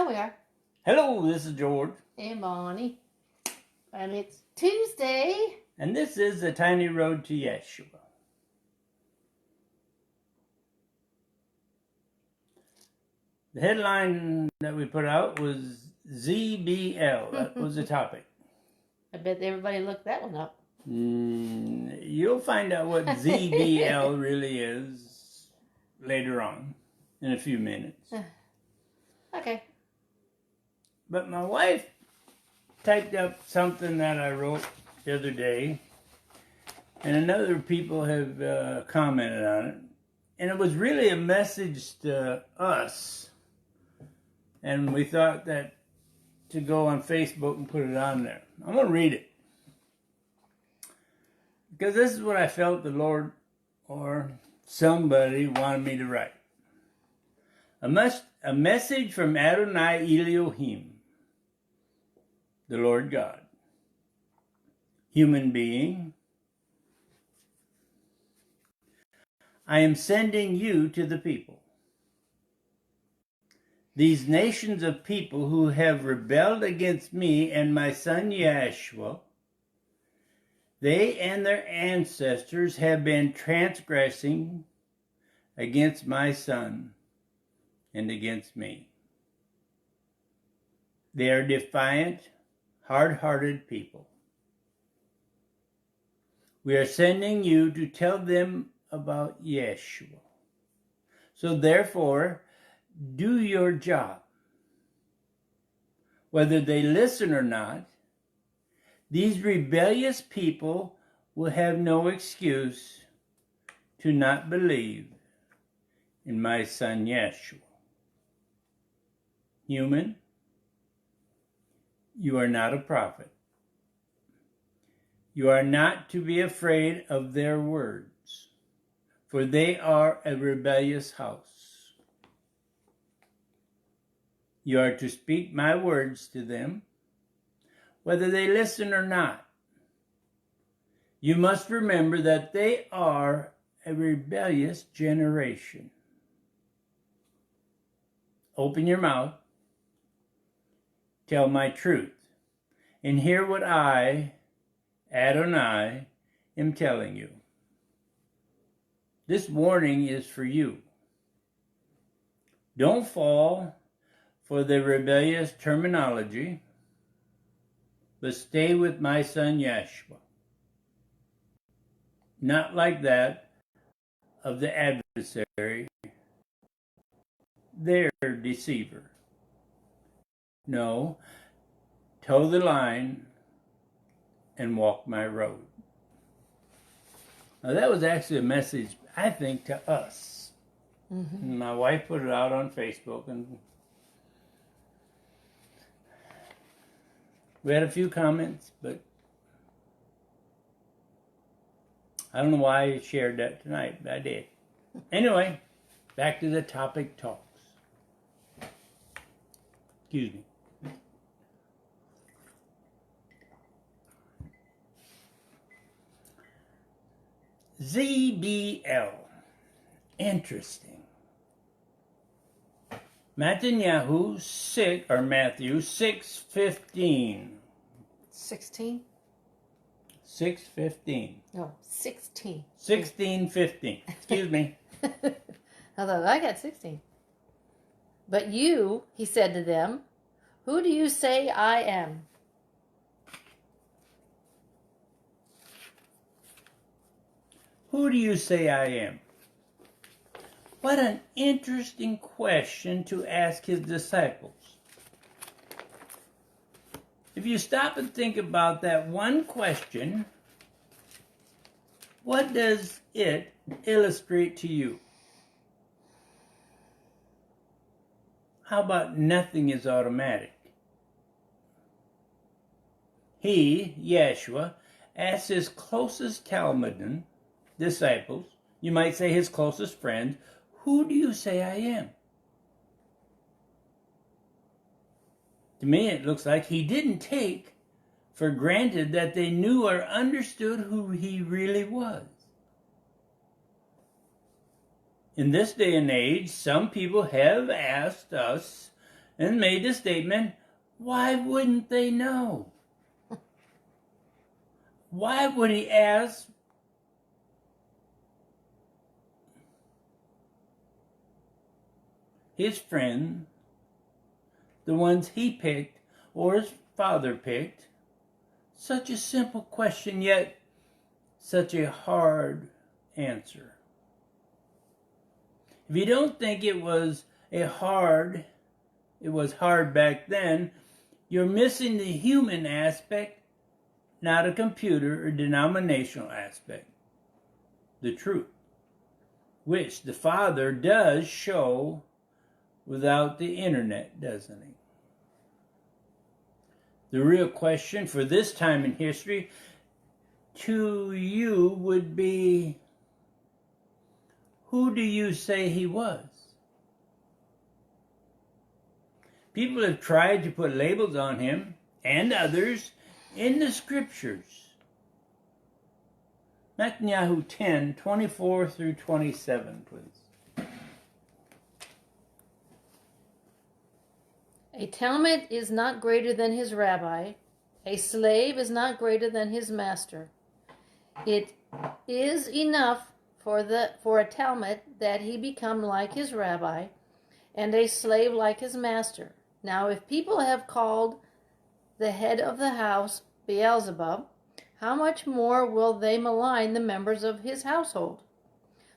Oh, we are. Hello, this is George. And Bonnie. And it's Tuesday. And this is The Tiny Road to Yeshua. The headline that we put out was ZBL. That was the topic. I bet everybody looked that one up. You'll find out what ZBL really is later on in a few minutes. Okay. But my wife typed up something that I wrote the other day, and other people have commented on it. And it was really a message to us. And we thought that to go on Facebook and put it on there. I'm going to read it. Because this is what I felt the Lord or somebody wanted me to write. A message from Adonai Elohim, the Lord God. Human being, I am sending you to the people. These nations of people who have rebelled against me and my son Yeshua, they and their ancestors have been transgressing against my son and against me. They are defiant, hard-hearted people. We are sending you to tell them about Yeshua. So therefore, do your job. Whether they listen or not, these rebellious people will have no excuse to not believe in my son Yeshua. Human, you are not a prophet. You are not to be afraid of their words, for they are a rebellious house. You are to speak my words to them, whether they listen or not. You must remember that they are a rebellious generation. Open your mouth, tell my truth, and hear what I, Adonai, am telling you. This warning is for you. Don't fall for the rebellious terminology, but stay with my son Yeshua. Not like that of the adversary, their deceiver. No, toe the line and walk my road. Now that was actually a message, I think, to us. Mm-hmm. My wife put it out on Facebook, and we had a few comments, but I don't know why I shared that tonight, but I did. Anyway, back to the topic talks. Excuse me. ZBL. Interesting. Matthew 6:15. 16? 6:15. No, 16. 16:15. Excuse me. Although I got 16. But you, he said to them, who do you say I am? Who do you say I am? What an interesting question to ask his disciples. If you stop and think about that one question, what does it illustrate to you? How about nothing is automatic? He, Yeshua, asked his closest Talmudim disciples, you might say his closest friends, who do you say I am? To me, it looks like he didn't take for granted that they knew or understood who he really was. In this day and age, some people have asked us and made the statement, why wouldn't they know? Why would he ask his friend, the ones he picked or his father picked, such a simple question, yet such a hard answer? If you don't think it was hard back then, you're missing the human aspect, not a computer or denominational aspect. The truth, which the Father does show without the internet, doesn't he? The real question for this time in history to you would be, who do you say he was? People have tried to put labels on him and others in the scriptures. Netanyahu 10:24 through 27, please. A talmud is not greater than his rabbi. A slave is not greater than his master. It is enough for a talmud that he become like his rabbi, and a slave like his master. Now, if people have called the head of the house Beelzebub, how much more will they malign the members of his household?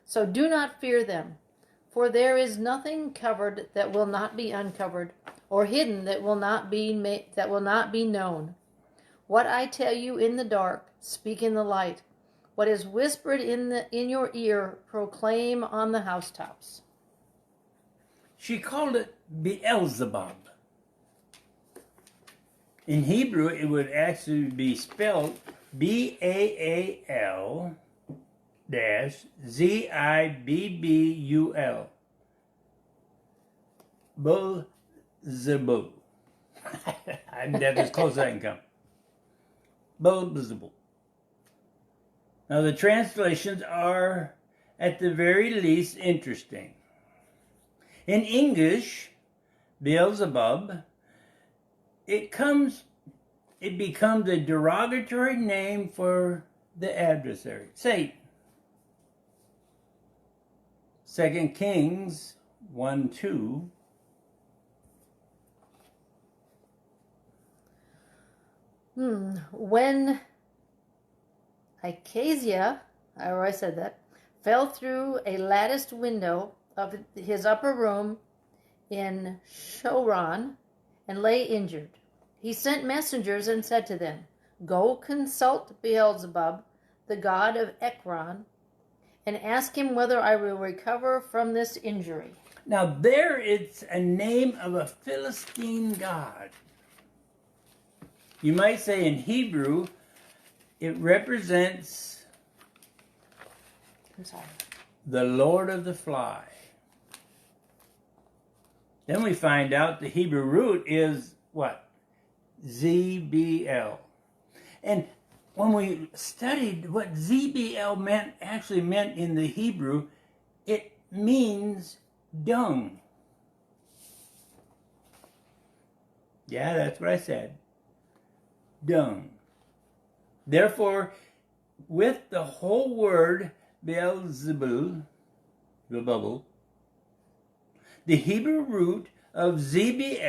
So do not fear them, for there is nothing covered that will not be uncovered, or hidden that will not be known. What I tell you in the dark, speak in the light. What is whispered in your ear, proclaim on the housetops. She called it Beelzebub. In Hebrew, it would actually be spelled Baal-Zibbul. Beelzebul. That's as close as I can come. Beelzebul. Now, the translations are, at the very least, interesting. In English, Beelzebub, it becomes a derogatory name for the adversary, Satan. 2 Kings 1:2. When Achaziah, I already said that, fell through a latticed window of his upper room in Shoran and lay injured, he sent messengers and said to them, go consult Beelzebub, the god of Ekron, and ask him whether I will recover from this injury. Now there it's a name of a Philistine god. You might say in Hebrew, it represents the Lord of the Fly. Then we find out the Hebrew root is what? ZBL. And when we studied what ZBL actually meant in the Hebrew, it means dung. Yeah, that's what I said. Dung. Therefore, with the whole word Beelzebul, the Hebrew root of ZBL